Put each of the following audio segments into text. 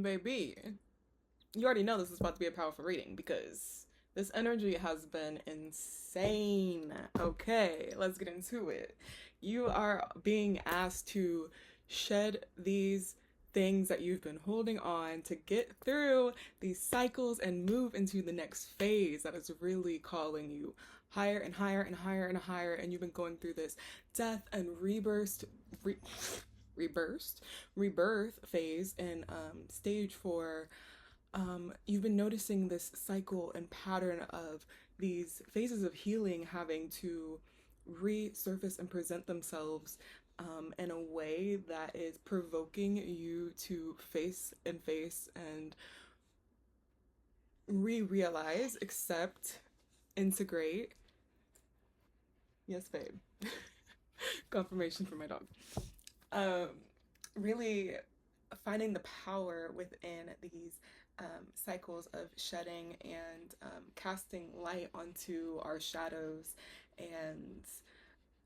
Baby, you already know this is about to be a powerful reading because this energy has been insane. Okay, let's get into it. You are being asked to shed these things that you've been holding on to get through these cycles and move into the next phase that is really calling you higher and higher and higher and higher. And you've been going through this death and rebirth, rebirth phase in stage 4. You've been noticing this cycle and pattern of these phases of healing having to resurface and present themselves in a way that is provoking you to face and realize, accept, integrate. Yes, babe. Confirmation from my dog. Um, really finding the power within these cycles of shedding and casting light onto our shadows and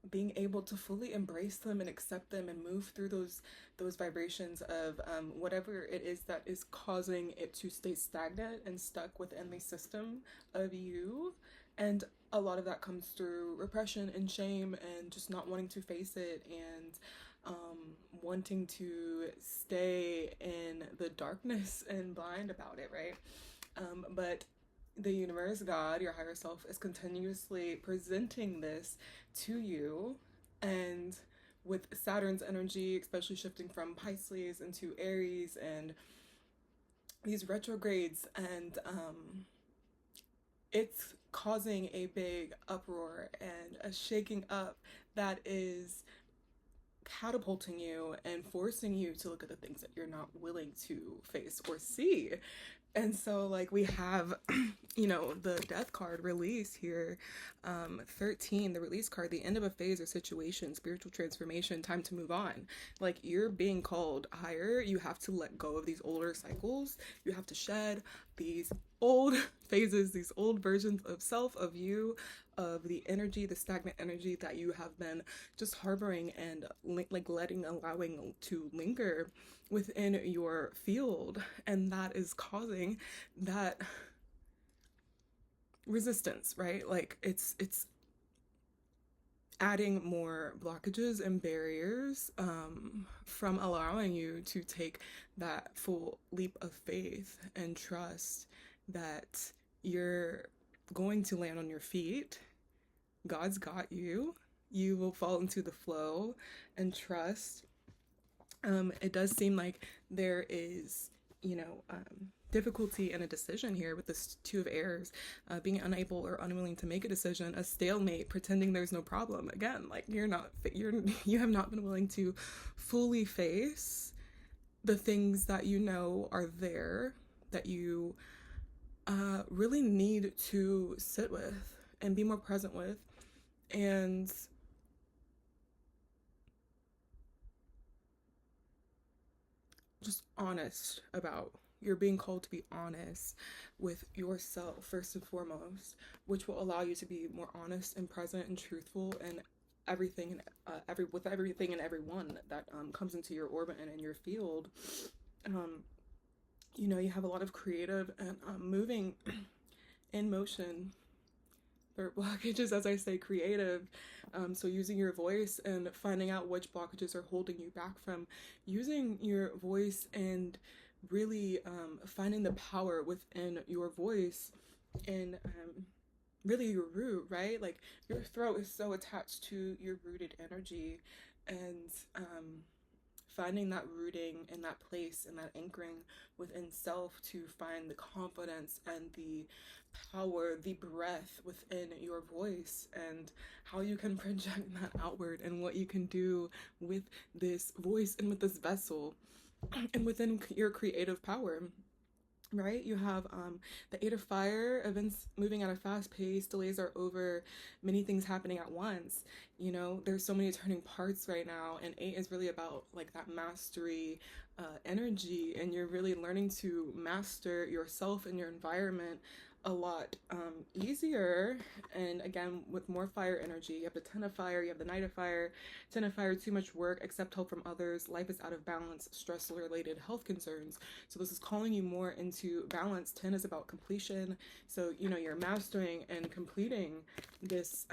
being able to fully embrace them and accept them and move through those vibrations of whatever it is that is causing it to stay stagnant and stuck within the system of you. And a lot of that comes through repression and shame and just not wanting to face it and wanting to stay in the darkness and blind about it, right? But the universe, God, your higher self, is continuously presenting this to you. And with Saturn's energy, especially shifting from Pisces into Aries and these retrogrades, and it's causing a big uproar and a shaking up that is catapulting you and forcing you to look at the things that you're not willing to face or see. And so, like, we have, the death card release here, 13, the release card, the end of a phase or situation, spiritual transformation, time to move on. Like, you're being called higher. You have to let go of these older cycles. You have to shed these old phases, these old versions of self, of you, of the energy, the stagnant energy that you have been just harboring and allowing to linger within your field. And that is causing that resistance, right? Like it's adding more blockages and barriers from allowing you to take that full leap of faith and trust that you're going to land on your feet. God's got you. You will fall into the flow and trust. It does seem like there is, difficulty in a decision here with this Two of Airs, being unable or unwilling to make a decision, a stalemate, pretending there's no problem. Again, like you have not been willing to fully face the things that you know are there that you really need to sit with and be more present with, and just honest about. You're being called to be honest with yourself first and foremost, which will allow you to be more honest and present and truthful and everything with everything and everyone that comes into your orbit and in your field. You have a lot of creative and moving in motion for blockages, as I say, creative. So using your voice and finding out which blockages are holding you back from using your voice and really finding the power within your voice and really your root, right? Like your throat is so attached to your rooted energy, and finding that rooting and that place and that anchoring within self to find the confidence and the power, the breath within your voice, and how you can project that outward and what you can do with this voice and with this vessel and within your creative power. Right? You have the Eight of Fire, events moving at a fast pace, delays are over, many things happening at once. There's so many turning parts right now, and Eight is really about like that mastery energy, and you're really learning to master yourself and your environment a lot easier. And again, with more fire energy, you have the 10 of fire, you have the knight of fire. 10 of fire, too much work, accept help from others, life is out of balance, stress related health concerns. So this is calling you more into balance. 10 is about completion. So, you know, you're mastering and completing this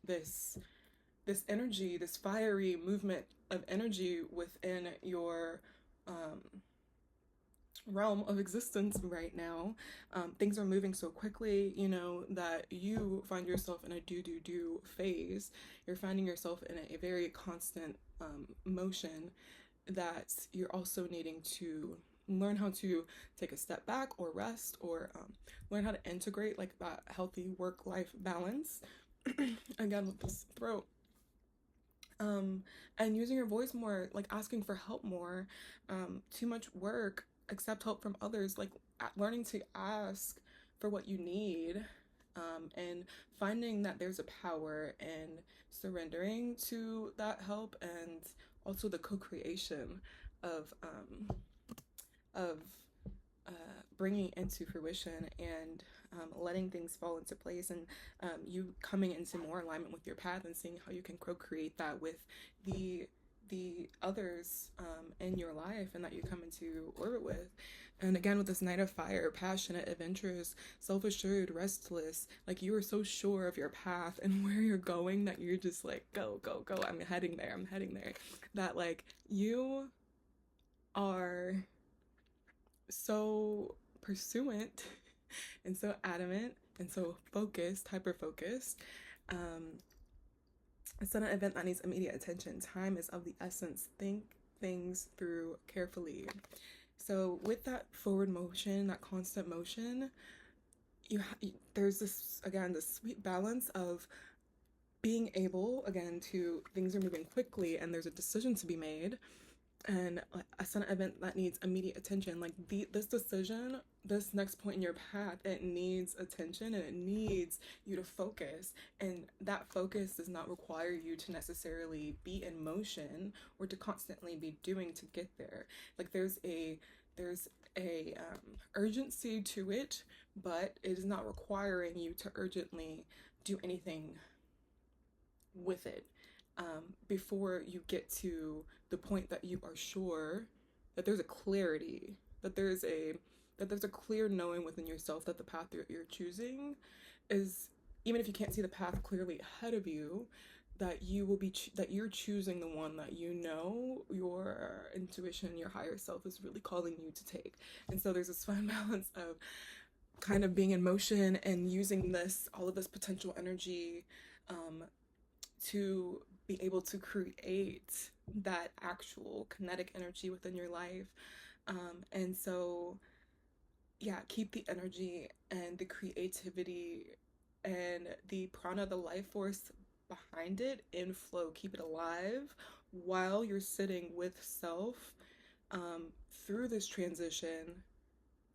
this energy, this fiery movement of energy within your realm of existence right now. Things are moving so quickly, you know, that you find yourself in a do phase. You're finding yourself in a very constant motion that you're also needing to learn how to take a step back or rest, or learn how to integrate like that healthy work-life balance. Again, with this throat. And using your voice more, like asking for help more. Too much work, accept help from others, like learning to ask for what you need, and finding that there's a power in surrendering to that help, and also the co-creation of of bringing into fruition, and letting things fall into place, and you coming into more alignment with your path, and seeing how you can co-create that with the others in your life, and that you come into orbit with. And again, with this knight of fire, passionate, adventurous, self-assured, restless, like you are so sure of your path and where you're going that you're just like, go, go, go, I'm heading there, I'm heading there. That like you are so pursuant and so adamant and so focused, hyper focused. It's not an event that needs immediate attention. Time is of the essence. Think things through carefully. So with that forward motion, that constant motion, there's this, again, this sweet balance of being able, again, to, things are moving quickly and there's a decision to be made, and a sudden event that needs immediate attention. Like this decision, this next point in your path, it needs attention and it needs you to focus. And that focus does not require you to necessarily be in motion or to constantly be doing to get there. Like there's a urgency to it, but it is not requiring you to urgently do anything with it. Before you get to the point that you are sure that there's a clarity, that there's a clear knowing within yourself that the path you're choosing is, even if you can't see the path clearly ahead of you, that that you're choosing the one that you know your intuition, your higher self is really calling you to take. And so there's this fine balance of kind of being in motion and using all of this potential energy to be able to create that actual kinetic energy within your life. And so, yeah, keep the energy and the creativity and the prana, the life force behind it in flow. Keep it alive while you're sitting with self, through this transition,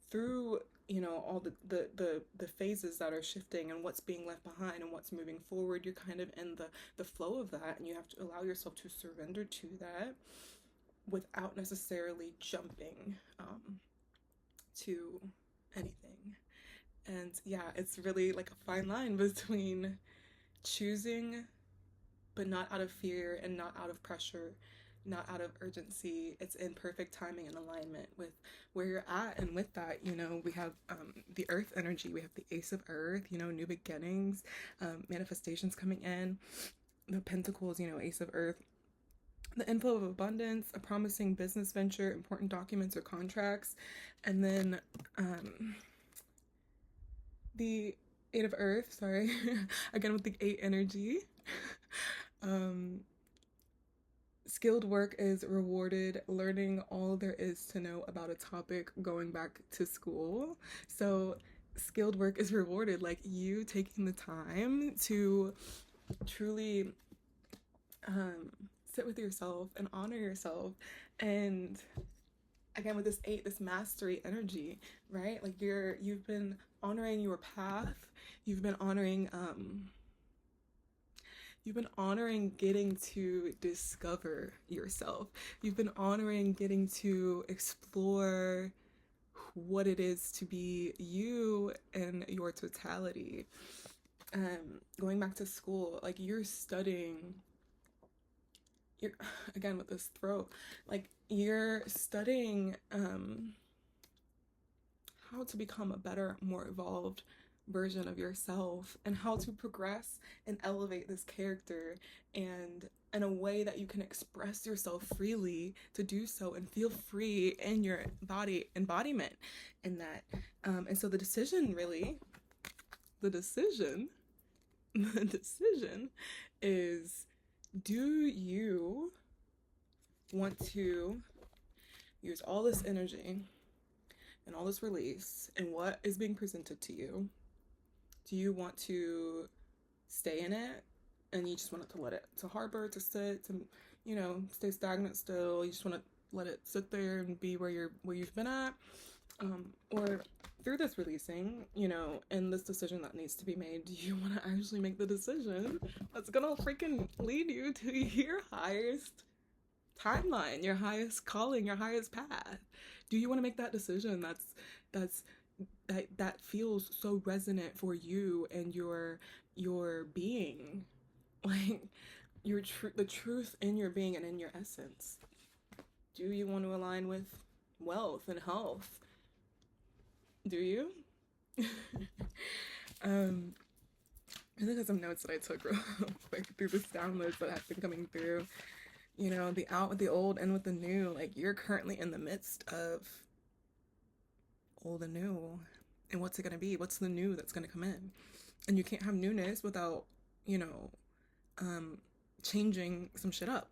through, you know, all the phases that are shifting and what's being left behind and what's moving forward. You're kind of in the flow of that, and you have to allow yourself to surrender to that without necessarily jumping to anything. And yeah, it's really like a fine line between choosing but not out of fear and not out of pressure, not out of urgency. It's in perfect timing and alignment with where you're at. And with that, you know, we have the earth energy. We have the ace of earth, you know, new beginnings, manifestations coming in. The pentacles, you know, ace of earth, the inflow of abundance, a promising business venture, important documents or contracts. And then the eight of earth, sorry, again with the 8 energy. Skilled work is rewarded, learning all there is to know about a topic, going back to school. So skilled work is rewarded, like you taking the time to truly sit with yourself and honor yourself. And again, with this 8, this mastery energy, right? Like you've been honoring your path, you've been honoring getting to discover yourself. You've been honoring getting to explore what it is to be you in your totality. Going back to school, like you're studying, you're again with this throat, like you're studying how to become a better, more evolved version of yourself, and how to progress and elevate this character, and in a way that you can express yourself freely to do so and feel free in your body embodiment in that. And so the decision the decision the decision is, do you want to use all this energy and all this release and what is being presented to you? Do you want to stay in it and you just want it to let it to harbor, to sit, to, you know, stay stagnant still? You just want to let it sit there and be where you've been at? Or through this releasing, you know, and this decision that needs to be made, do you want to actually make the decision that's gonna freaking lead you to your highest timeline, your highest calling, your highest path? Do you want to make that decision that feels so resonant for you and your being, like the truth in your being and in your essence? Do you want to align with wealth and health? Do you? I think there's some notes that I took real quick through the downloads that have been coming through. You know, the out with the old, in with the new. Like, you're currently in the midst of old and new. And what's it going to be? What's the new that's going to come in? And you can't have newness without, you know, changing some shit up.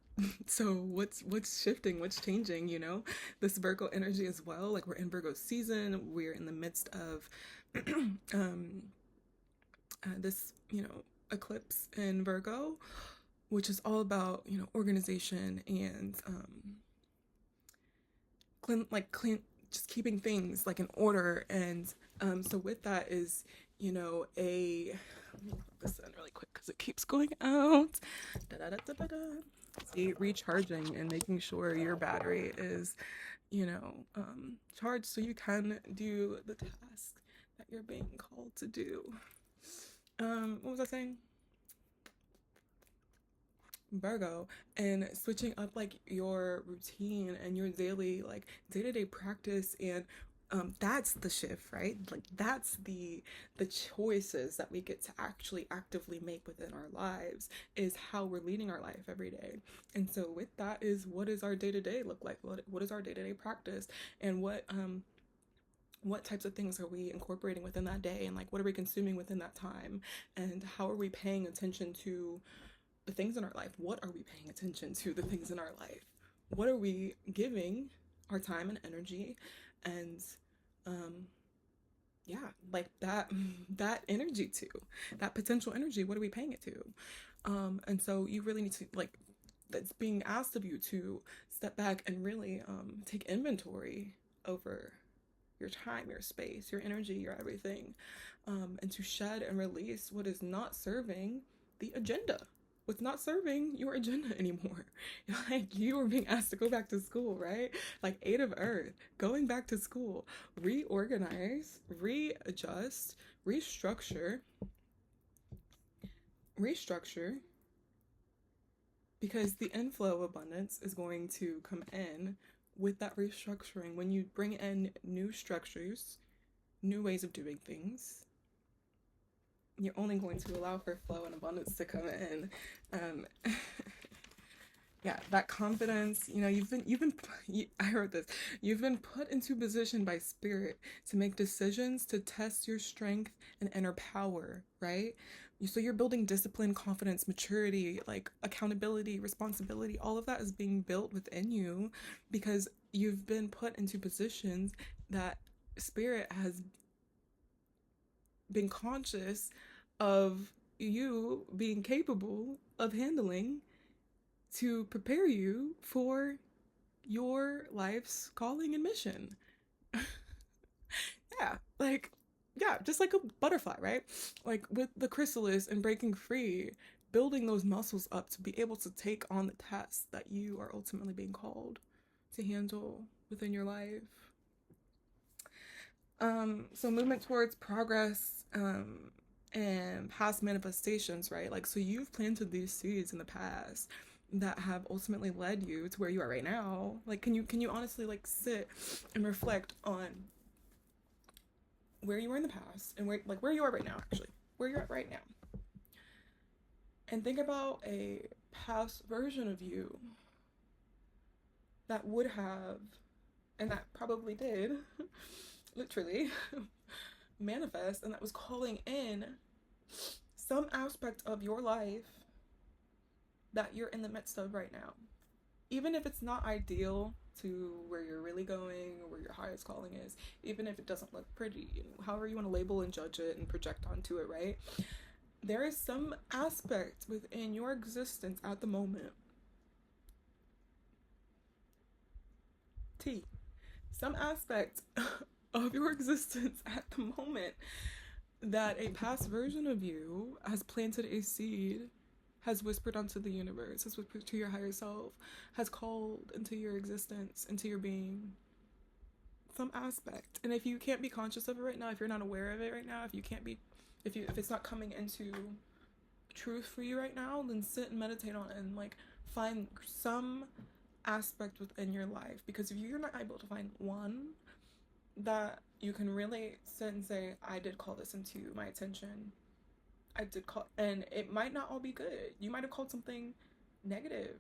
So what's shifting? What's changing? You know, this Virgo energy as well. Like, we're in Virgo season. We're in the midst of this, you know, eclipse in Virgo, which is all about, you know, organization and just keeping things like in order. And so with that is, you know, let me put this in really quick because it keeps going out. See, recharging and making sure your battery is, you know, charged so you can do the task that you're being called to do. What was I saying? Virgo, and switching up like your routine and your daily, like day-to-day practice, and that's the shift, right? Like, that's the choices that we get to actually actively make within our lives, is how we're leading our life every day. And so with that is, what does our day-to-day look like? What is our day-to-day practice, and what types of things are we incorporating within that day, and like what are we consuming within that time, and how are we paying attention to the things in our life? What are we paying attention to the things in our life? What are we giving our time and energy? And yeah, like that energy to, that potential energy, what are we paying it to? And so you really need to, like, that's being asked of you to step back and really take inventory over your time, your space, your energy, your everything, and to shed and release what is not serving the agenda, what's not serving your agenda anymore. Like, you are being asked to go back to school, right? Like, 8 of Earth, going back to school, reorganize, readjust, restructure, because the inflow of abundance is going to come in with that restructuring. When you bring in new structures, new ways of doing things, you're only going to allow for flow and abundance to come in. Yeah, that confidence, you know, I heard this, you've been put into position by spirit to make decisions, to test your strength and inner power, right? So you're building discipline, confidence, maturity, like accountability, responsibility. All of that is being built within you because you've been put into positions that spirit has been conscious of you being capable of handling, to prepare you for your life's calling and mission. Yeah, just like a butterfly, right? Like with the chrysalis and breaking free, building those muscles up to be able to take on the tasks that you are ultimately being called to handle within your life. So movement towards progress, and past manifestations, right? Like, so you've planted these seeds in the past that have ultimately led you to where you are right now. Like, can you honestly like sit and reflect on where you were in the past and where you are right now, actually, where you're at right now, and think about a past version of you that would have, and that probably did, literally, manifest, and that was calling in some aspect of your life that you're in the midst of right now. Even if it's not ideal to where you're really going or where your highest calling is, even if it doesn't look pretty, however you want to label and judge it and project onto it, right? There is some aspect within your existence at the moment, some aspect of your existence at the moment that a past version of you has planted a seed, has whispered onto the universe, has whispered to your higher self, has called into your existence, into your being. Some aspect. And if you can't be conscious of it right now, if you're not aware of it right now, if it's not coming into truth for you right now, then sit and meditate on it and like find some aspect within your life. Because if you're not able to find one that you can really sit and say, I did call this into my attention, I did call, and it might not all be good. You might have called something negative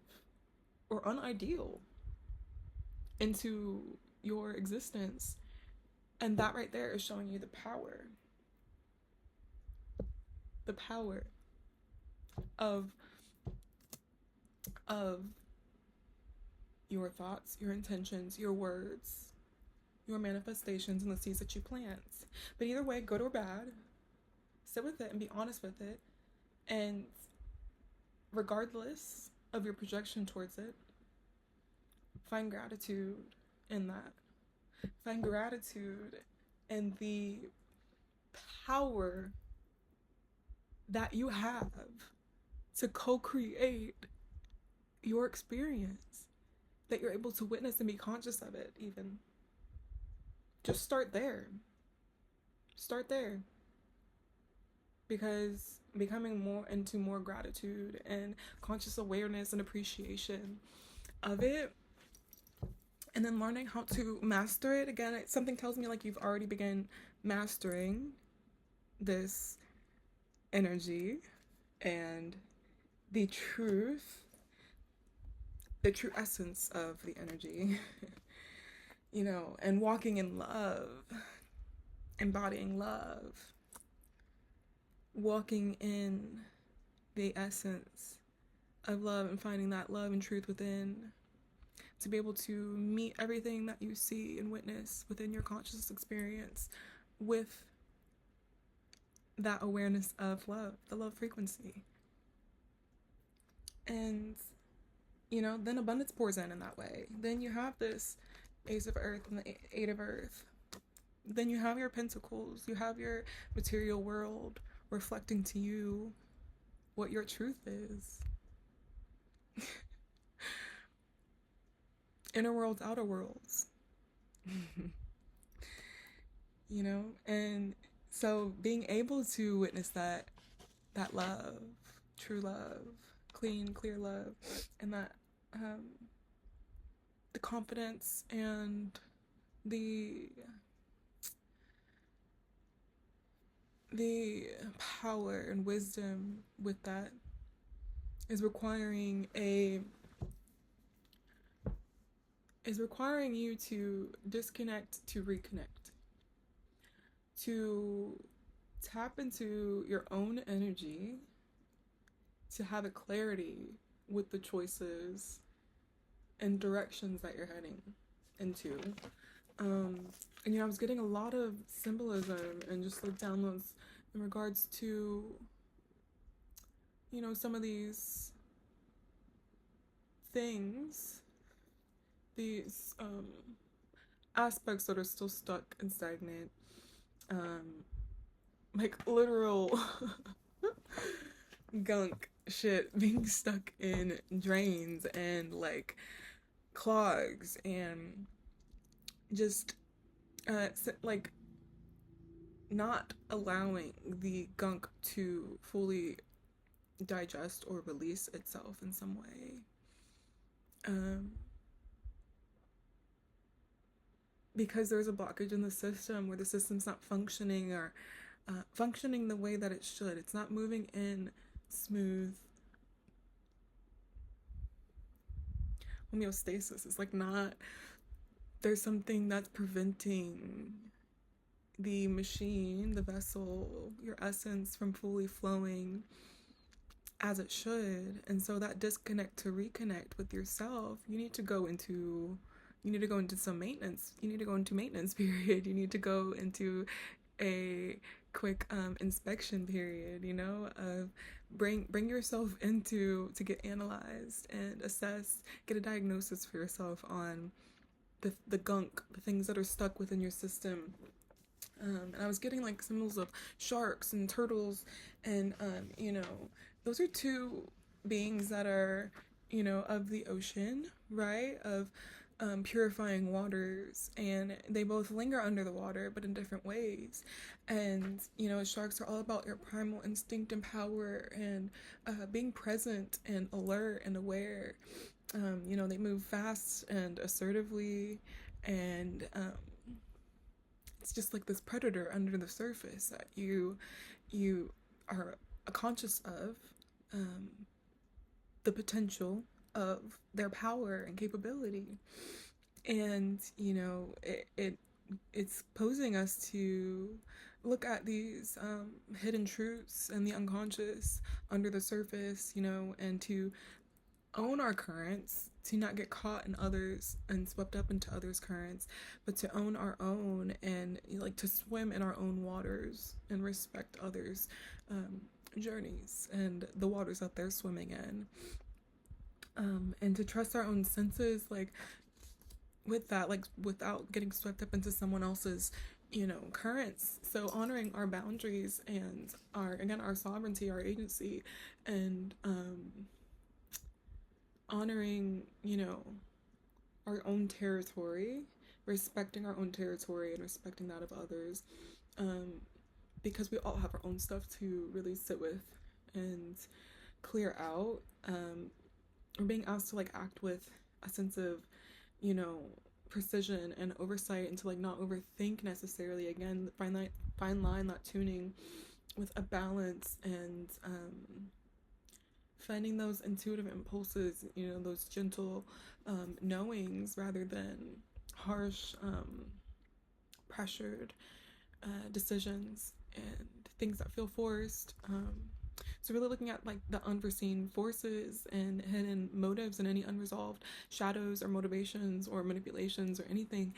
or unideal into your existence, and that right there is showing you the power of of your thoughts, your intentions, your words, your manifestations, and the seeds that you plant. But either way, good or bad, sit with it and be honest with it, and regardless of your projection towards it, find gratitude in that. Find gratitude in the power that you have to co-create your experience, that you're able to witness and be conscious of it. Even just start there, because becoming more into more gratitude and conscious awareness and appreciation of it, and then learning how to master it. Again, something tells me like you've already begun mastering this energy and the true essence of the energy, and walking in love, embodying love, walking in the essence of love and finding that love and truth within, to be able to meet everything that you see and witness within your conscious experience with that awareness of love, the love frequency. And, then abundance pours in that way. Then you have this Ace of Earth and the Eight of Earth. Then you have your pentacles, you have your material world reflecting to you what your truth is. Inner worlds, outer worlds. And so being able to witness that love, true love, clean, clear love, and that the confidence and the power and wisdom with that is requiring you to disconnect to reconnect, to tap into your own energy, to have a clarity with the choices and directions that you're heading into. And I was getting a lot of symbolism and just like downloads in regards to, some of these things, these aspects that are still stuck and stagnant, like literal gunk shit being stuck in drains and like clogs and just like not allowing the gunk to fully digest or release itself in some way. Um, because there's a blockage in the system where the system's not functioning or functioning the way that it should. It's not moving in smooth homeostasis. It's like not, there's something that's preventing the machine, the vessel, your essence from fully flowing as it should. And so that disconnect to reconnect with yourself, you need to go into some maintenance. You need to go into maintenance period. You need to go into a quick inspection period, you know, of bring yourself into to get analyzed and assessed, get a diagnosis for yourself on the gunk, the things that are stuck within your system. And I was getting like symbols of sharks and turtles, and you know, those are two beings that are, you know, of the ocean, right? Of purifying waters, and they both linger under the water, but in different ways. And you know, sharks are all about your primal instinct and power, and being present and alert and aware. You know, they move fast and assertively, and it's just like this predator under the surface that you are conscious of um, the potential of their power and capability. And you know, it's posing us to look at these hidden truths and the unconscious under the surface, you know, and to own our currents, to not get caught in others and swept up into others' currents, but to own our own, and like to swim in our own waters and respect others' journeys and the waters that they're swimming in. And to trust our own senses, like with that, like without getting swept up into someone else's, you know, currents. So honoring our boundaries and our sovereignty, our agency, and honoring, you know, our own territory, respecting our own territory and respecting that of others, because we all have our own stuff to really sit with and clear out. We're being asked to like act with a sense of, you know, precision and oversight, and to like not overthink necessarily. Again, fine line, that tuning with a balance, and finding those intuitive impulses, you know, those gentle knowings rather than harsh, pressured decisions and things that feel forced. So really looking at like the unforeseen forces and hidden motives and any unresolved shadows or motivations or manipulations or anything,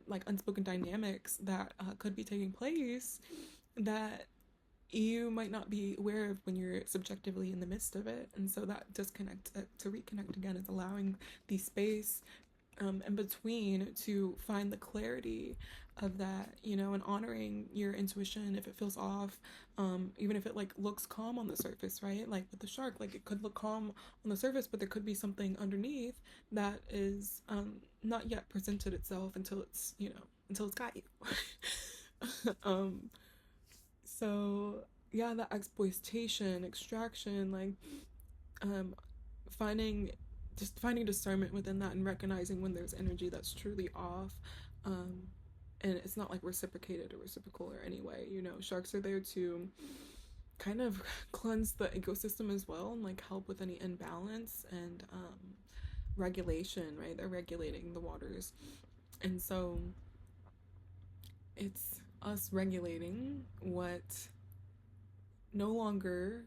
like unspoken dynamics that could be taking place that you might not be aware of when you're subjectively in the midst of it. And so that disconnect, to reconnect again, is allowing the space in between to find the clarity of that, you know, and honoring your intuition if it feels off, even if it like looks calm on the surface, right? Like with the shark, like it could look calm on the surface, but there could be something underneath that is not yet presented itself until it's, you know, until it's got you. So yeah, that exploitation, extraction, like finding finding discernment within that and recognizing when there's energy that's truly off. And it's not like reciprocated or reciprocal or any way, you know. Sharks are there to kind of cleanse the ecosystem as well, and like help with any imbalance and regulation, right? They're regulating the waters. And so it's us regulating what no longer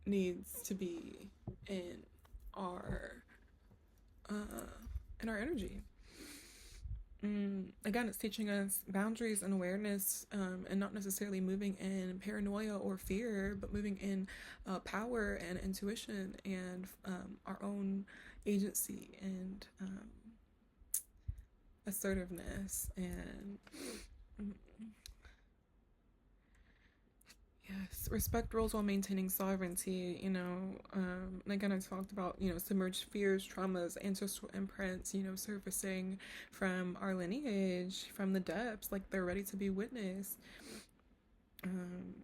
needs to be in our energy. Again, it's teaching us boundaries and awareness, and not necessarily moving in paranoia or fear, but moving in power and intuition and our own agency and assertiveness. And yes, respect roles while maintaining sovereignty, you know. Again, I talked about, you know, submerged fears, traumas, ancestral imprints, you know, surfacing from our lineage, from the depths, like they're ready to be witnessed. um,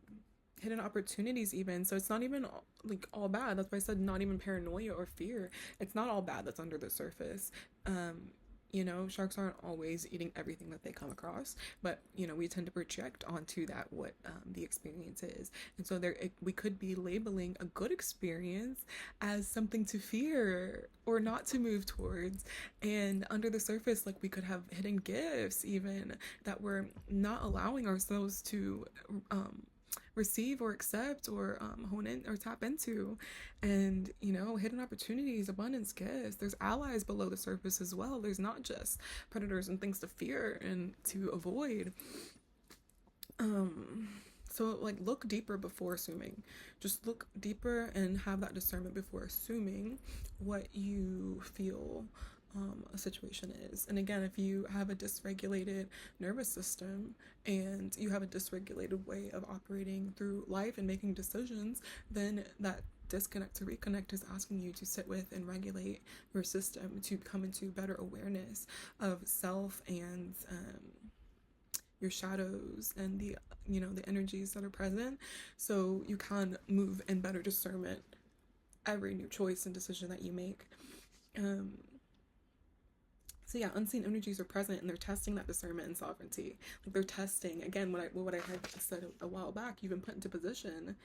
hidden opportunities even. So it's not even like all bad. That's why I said not even paranoia or fear. It's not all bad that's under the surface. um you know, sharks aren't always eating everything that they come across, but you know, we tend to project onto that what the experience is. And so we could be labeling a good experience as something to fear or not to move towards, and under the surface, like, we could have hidden gifts even that we're not allowing ourselves to receive or accept or hone in or tap into. And you know, hidden opportunities, abundance, gifts, there's allies below the surface as well. There's not just predators and things to fear and to avoid. So like, look deeper before assuming. Just look deeper and have that discernment before assuming what you feel a situation is. And again, if you have a dysregulated nervous system and you have a dysregulated way of operating through life and making decisions, then that disconnect to reconnect is asking you to sit with and regulate your system to come into better awareness of self and your shadows and the, you know, the energies that are present, so you can move in better discernment every new choice and decision that you make. So yeah, unseen energies are present and they're testing that discernment and sovereignty. Like, they're testing, again, what I had said a while back. You've been put into position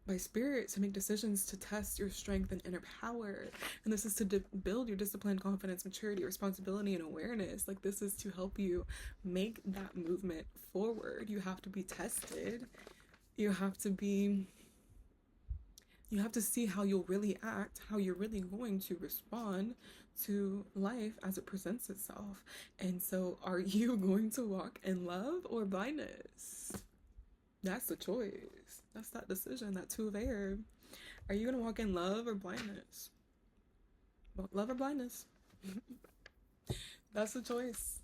by spirit to make decisions to test your strength and inner power. And this is to build your discipline, confidence, maturity, responsibility, and awareness. Like, this is to help you make that movement forward. You have to be tested. You have to see how you'll really act, how you're really going to respond to life as it presents itself. And so, are you going to walk in love or blindness? That's the choice. That's that decision, that two of air. Are you going to walk in love or blindness? Love or blindness? That's the choice.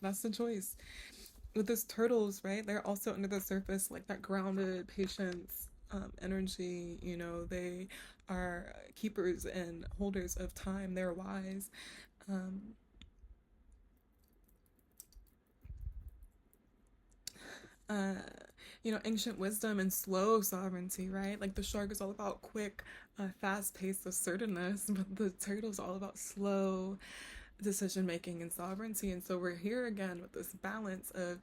That's the choice. With those turtles, right? They're also under the surface, like that grounded patience energy. You know, they are keepers and holders of time. They're wise. Uh, you know, ancient wisdom and slow sovereignty, right? Like, the shark is all about quick, fast-paced assertiveness, but the turtle's all about slow decision making and sovereignty. And so we're here again with this balance of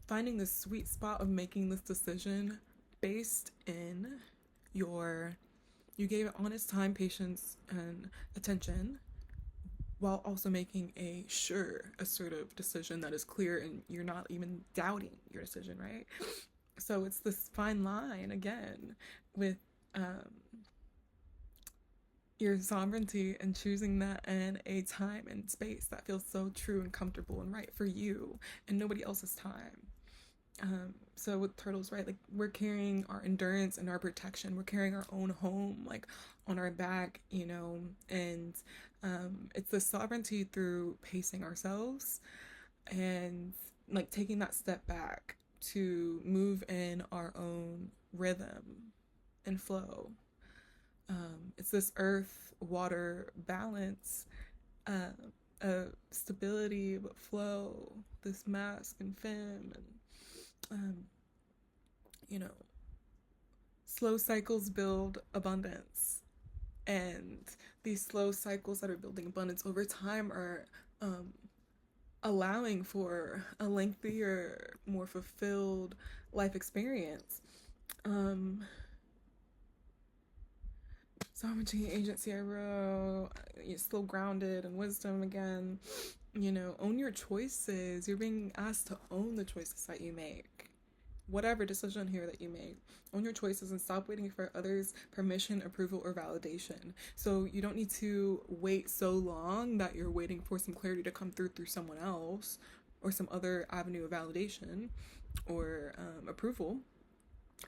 finding this sweet spot of making this decision based in you gave it honest time, patience, and attention, while also making a sure, assertive decision that is clear and you're not even doubting your decision, right? So it's this fine line again with your sovereignty and choosing that in a time and space that feels so true and comfortable and right for you and nobody else's time. So with turtles, right, like, we're carrying our endurance and our protection. We're carrying our own home, like, on our back, you know, and it's the sovereignty through pacing ourselves and, like, taking that step back to move in our own rhythm and flow. It's this earth water balance, stability but flow, this masc and femme, and you know, slow cycles build abundance, and these slow cycles that are building abundance over time are allowing for a lengthier, more fulfilled life experience. Sovereignty, agency, I wrote, you're still grounded in wisdom again. You know, own your choices. You're being asked to own the choices that you make. Whatever decision here that you make, own your choices and stop waiting for others' permission, approval, or validation. So you don't need to wait so long that you're waiting for some clarity to come through someone else or some other avenue of validation or approval.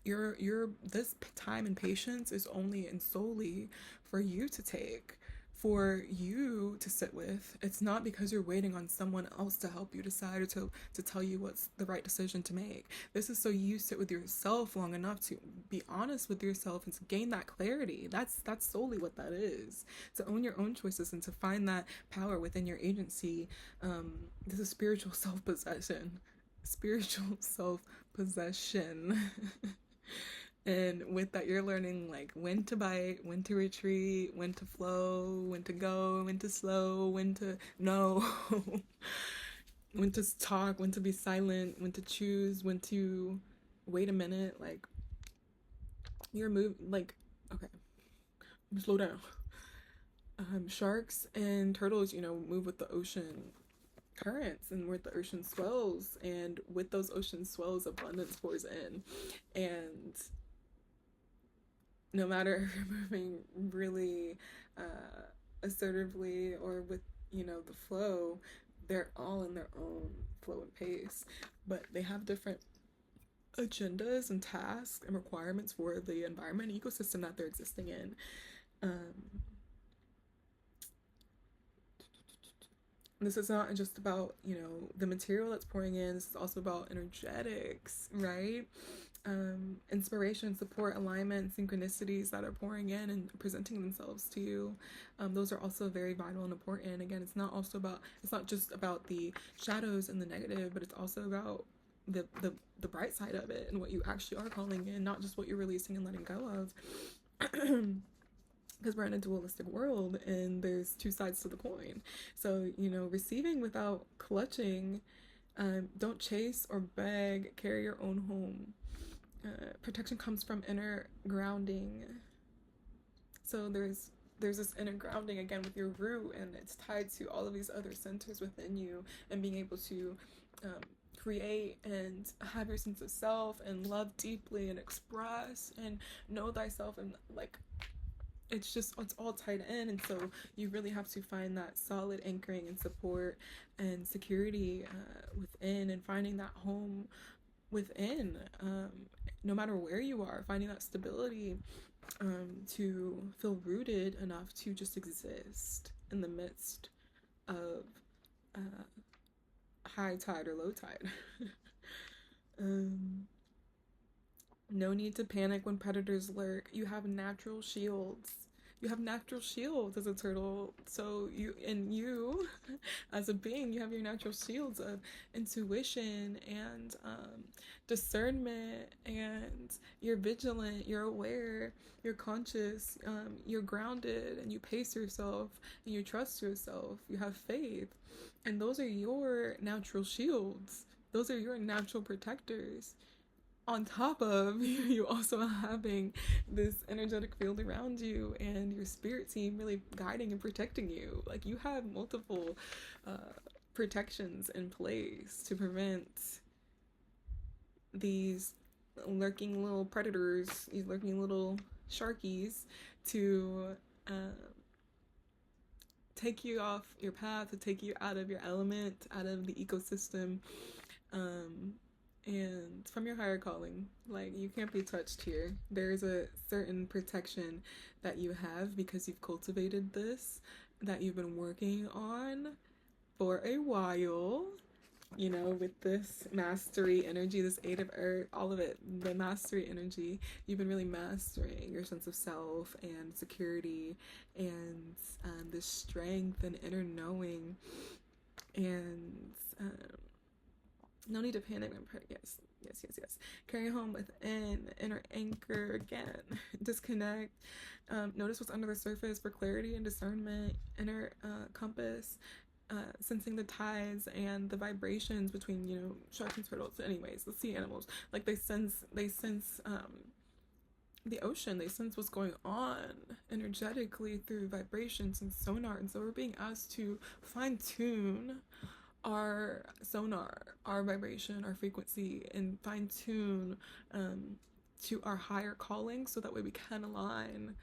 Your this time and patience is only and solely for you to take, for you to sit with. It's not because you're waiting on someone else to help you decide or to tell you what's the right decision to make. This is so you sit with yourself long enough to be honest with yourself and to gain that clarity. That's solely what that is. To own your own choices and to find that power within your agency. This is spiritual self-possession. spiritual self-possession. And with that, you're learning like when to bite, when to retreat, when to flow, when to go, when to slow, when to no, when to talk, when to be silent, when to choose, when to wait a minute. Like you're like okay, slow down. Sharks and turtles, move with the ocean currents and with the ocean swells, and with those ocean swells, abundance pours in. And no matter if you're moving really assertively or with, the flow, they're all in their own flow and pace, but they have different agendas and tasks and requirements for the environment and ecosystem that they're existing in. This is not just about, the material that's pouring in. This is also about energetics, right? Inspiration, support, alignment, synchronicities that are pouring in and presenting themselves to you. Those are also very vital and important. Again, it's not just about the shadows and the negative, but it's also about the bright side of it and what you actually are calling in, not just what you're releasing and letting go of. Because we're in a dualistic world and there's two sides to the coin. So, receiving without clutching, don't chase or beg, carry your own home. Protection comes from inner grounding. So there's this inner grounding again with your root, and it's tied to all of these other centers within you, and being able to create and have your sense of self and love deeply and express and know thyself, and like it's all tied in. And so you really have to find that solid anchoring and support and security within, and finding that home within, no matter where you are, finding that stability to feel rooted enough to just exist in the midst of high tide or low tide. No need to panic when predators lurk. You have natural shields. As a turtle. So you as a being, you have your natural shields of intuition and discernment, and you're vigilant, you're aware, you're conscious, you're grounded, and you pace yourself, and you trust yourself, you have faith. And those are your natural shields. Those are your natural protectors. On top of you also having this energetic field around you and your spirit team really guiding and protecting you. Like you have multiple protections in place to prevent these lurking little predators, these lurking little sharkies, to take you off your path, to take you out of your element, out of the ecosystem. And from your higher calling, like you can't be touched here. There's a certain protection that you have because you've cultivated this, that you've been working on for a while, with this mastery energy, this 8 of Earth, all of it, the mastery energy. You've been really mastering your sense of self and security and this strength and inner knowing. And no need to panic. Yes. Carry home within, inner anchor again. Disconnect. Notice what's under the surface for clarity and discernment. Inner compass. Sensing the tides and the vibrations between, sharks and turtles. Anyways, the sea animals. Like they sense the ocean. They sense what's going on energetically through vibrations and sonar. And so we're being asked to fine tune our sonar, our vibration, our frequency, and fine tune to our higher calling, so that way we can align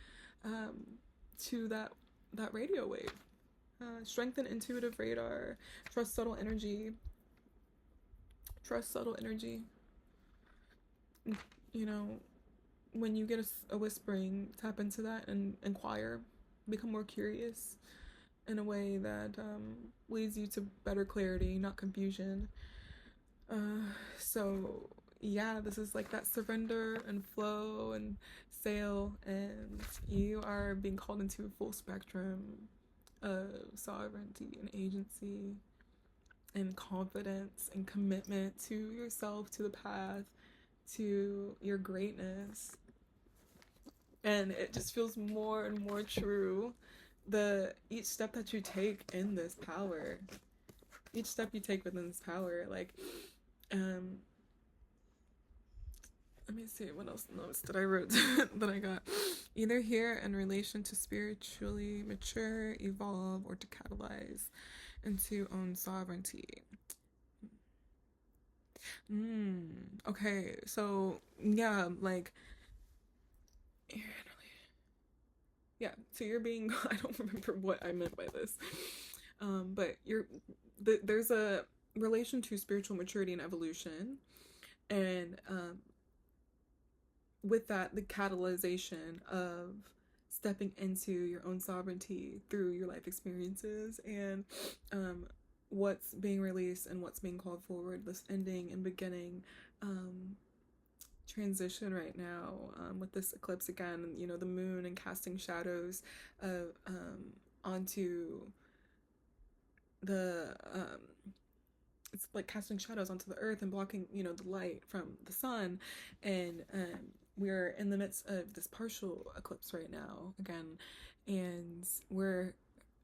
to that radio wave. Strengthen intuitive radar. Trust subtle energy. When you get a whispering, tap into that and inquire. Become more curious in a way that leads you to better clarity, not confusion. So yeah, this is like that surrender and flow and sail, and you are being called into a full spectrum of sovereignty and agency and confidence and commitment to yourself, to the path, to your greatness. And it just feels more and more true each step that you take in this power, each step you take within this power, like let me see what else notes that I wrote that I got. Either here in relation to spiritually mature, evolve, or to catalyze into own sovereignty. Okay, so yeah, like yeah, so you're being I don't remember what I meant by this. But there's a relation to spiritual maturity and evolution, and with that, the catalyzation of stepping into your own sovereignty through your life experiences, and what's being released and what's being called forward, this ending and beginning transition right now, with this eclipse again, you know, the moon and casting shadows onto the it's like casting shadows onto the earth and blocking, you know, the light from the sun. And we're in the midst of this partial eclipse right now again, and where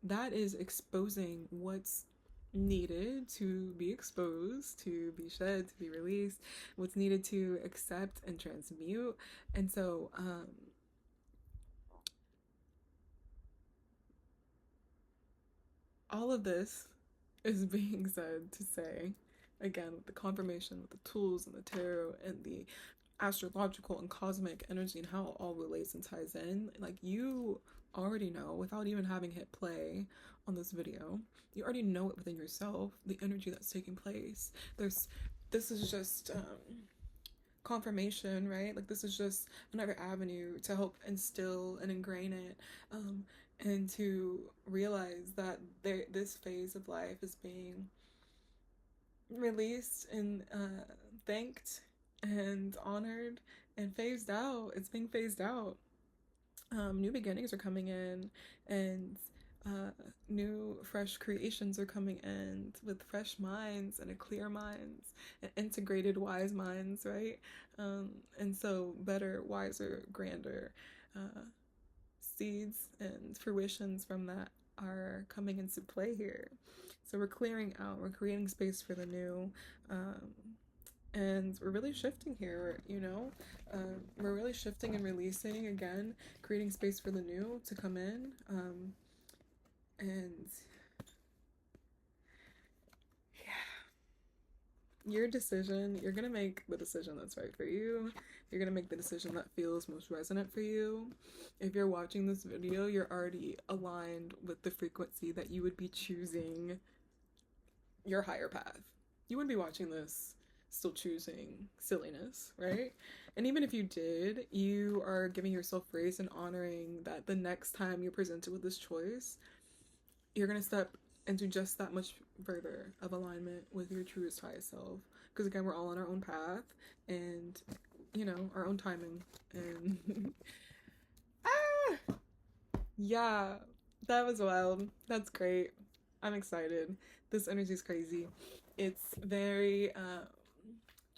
that is exposing what's needed to be exposed, to be shed, to be released, what's needed to accept and transmute. And so all of this is being said to say, again, with the confirmation, with the tools and the tarot and the astrological and cosmic energy and how it all relates and ties in, like, you already know, without even having hit play on this video, you already know it within yourself, the energy that's taking place. This is just confirmation, right? Like, this is just another avenue to help instill and ingrain it, and to realize that this phase of life is being released and thanked and honored and phased out. It's being phased out. New beginnings are coming in, and new fresh creations are coming in with fresh minds and a clear minds and integrated wise minds, right? And so better, wiser, grander seeds and fruitions from that are coming into play here. So we're clearing out, we're creating space for the new, and we're really shifting here, you know. We're really shifting and releasing again, creating space for the new to come in, and yeah, your decision, you're gonna make the decision that's right for you. You're gonna make the decision that feels most resonant for you. If you're watching this video, you're already aligned with the frequency that you would be choosing your higher path. You wouldn't be watching this still choosing silliness, right? And even if you did, you are giving yourself grace and honoring that the next time you're presented with this choice, you're gonna step into just that much further of alignment with your truest highest self. Because again, we're all on our own path, and you know, our own timing. And yeah, that was wild. That's great. I'm excited. This energy is crazy. It's very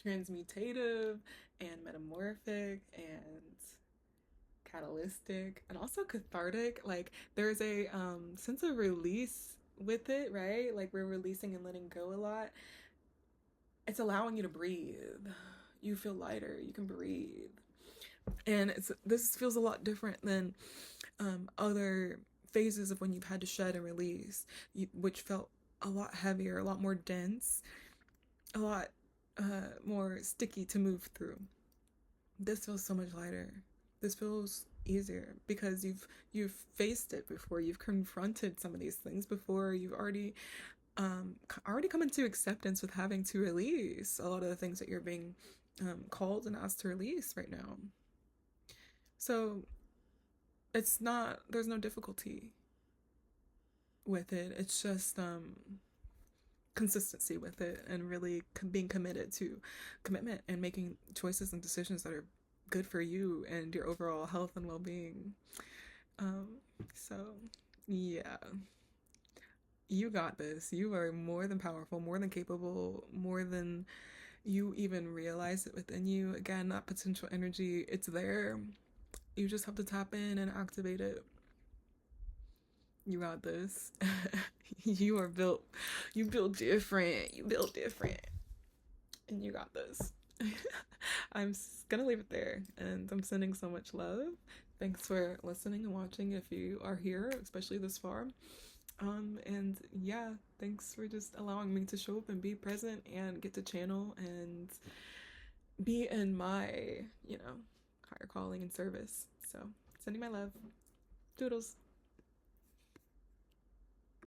transmutative and metamorphic and catalytic and also cathartic. Like, there's a sense of release with it, right? Like, we're releasing and letting go a lot. It's allowing you to breathe. You feel lighter. You can breathe. And this feels a lot different than other phases of when you've had to shed and release, which felt a lot heavier, a lot more dense, a lot more sticky to move through. This feels so much lighter. This feels easier because you've faced it before. You've confronted some of these things before. You've already come into acceptance with having to release a lot of the things that you're being called and asked to release right now. So there's no difficulty with it. It's just consistency with it, and really being committed to commitment and making choices and decisions that are good for you and your overall health and well-being. So yeah, You got this. You are more than powerful, more than capable, more than you even realize it within you. Again, that potential energy, it's there. You just have to tap in and activate it. You got this. You are built. You built different. You built different. And you got this. I'm gonna leave it there. And I'm sending so much love. Thanks for listening and watching if you are here, especially this far. And yeah, thanks for just allowing me to show up and be present and get to channel and be in my, higher calling and service. So, sending my love. Doodles.